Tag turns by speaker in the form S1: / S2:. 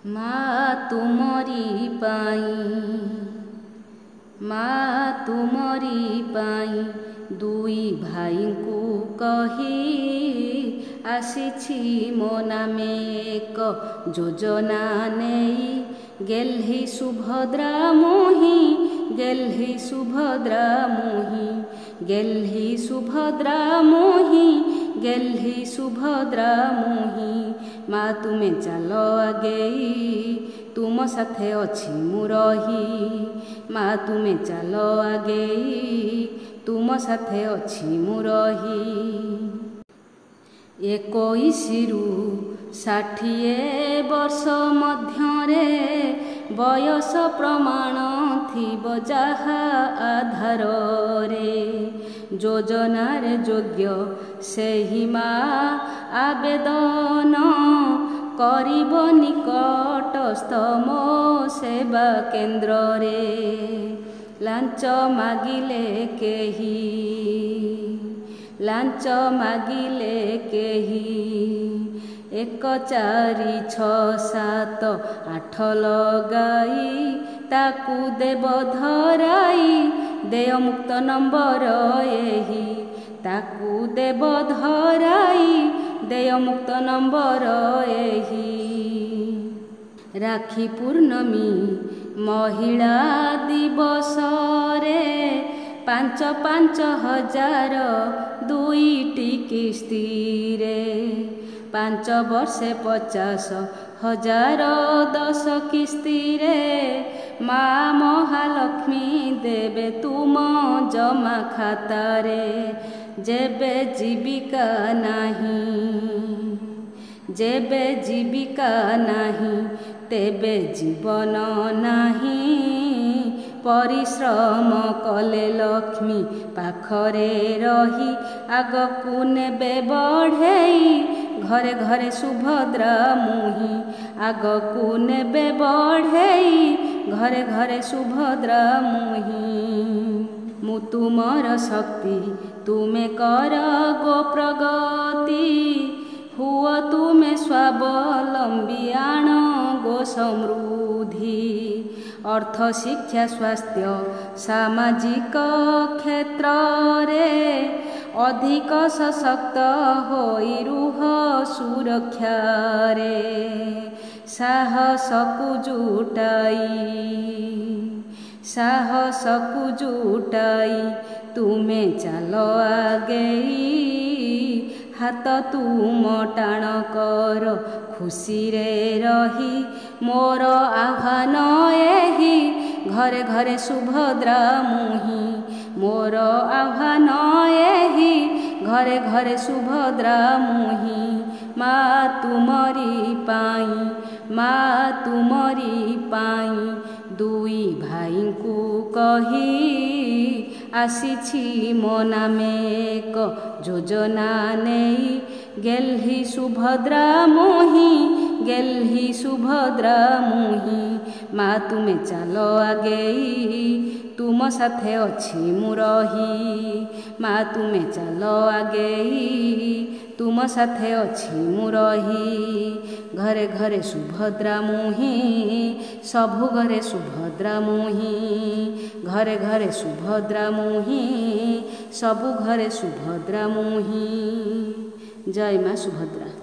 S1: माँ तुमरी पाई दुई भाई को कही आसीछि मो नामे एक योजना नहीं गेल्ही सुभद्रा मोही गेल्ही सुभद्रा मोही गेल्ही सुभद्रा मोही गेल्ही सुभद्रा मोही माँ तुमे चल आगे तुम साथे अछि मु रही माँ तुमे चल आगे तुम साथे अछि मु रही 21 रु 60 वर्ष मध्यरे बयस प्रमाण थिब जाहा आधार रे योजनार योग्य सेही माँ आवेदन करिब निकटस्थ मो सेवा केन्द्र रे लांच मागिले केही 1 4 6 7 8 लगाई ताकू देव धराई देय मुक्त नंबर एही ताकू देव धराई देय मुक्त नंबर एही राखी पूर्णमी महिला दिवस रे 5,000 दुईटी किस्ती रे 5 वर्षे 50,000 10 किस्ती रे माँ महालक्ष्मी देवे तुम जमा खाता रे जेबे जीविका नहीं तेबे जीवन नहीं परिश्रम कले लक्ष्मी पाखरे रही आगकू नेबे बढ़ेई घरे घरे सुभद्रा मुही आगकू नेबे बढ़ेई घरे घरे सुभद्रा मुही मु तुमर शक्ति तुमे कर गो प्रगति हुआ तुमे स्वावलंबी आण गो समृद्धि अर्थ शिक्षा स्वास्थ्य सामाजिक क्षेत्र रे अधिक सशक्त होई रुह सुरक्षा रे साहस को जुटाई तुमे चल आगे हाथ तुम टाण कर खुशी रे रही मोर आह्वान एही घरे घरे सुभद्रा मुही मोर आह्वान एही घरे घरे सुभद्रा मुही माँ तुमरी पाई दुई भाई को कही आसीछि मो नामे एक योजना नहीं गेल्ही सुभद्रा मोही माँ तुमे चल आगे तुम साथे अछि मु रही माँ तुमे चल आगे तुम साथे अछि मु रही घरे घरे सुभद्रा मुही सबु घरे सुभद्रा मुही घरे घरे सुभद्रा मुही सबु घरे सुभद्रा मुही जय माँ सुभद्रा।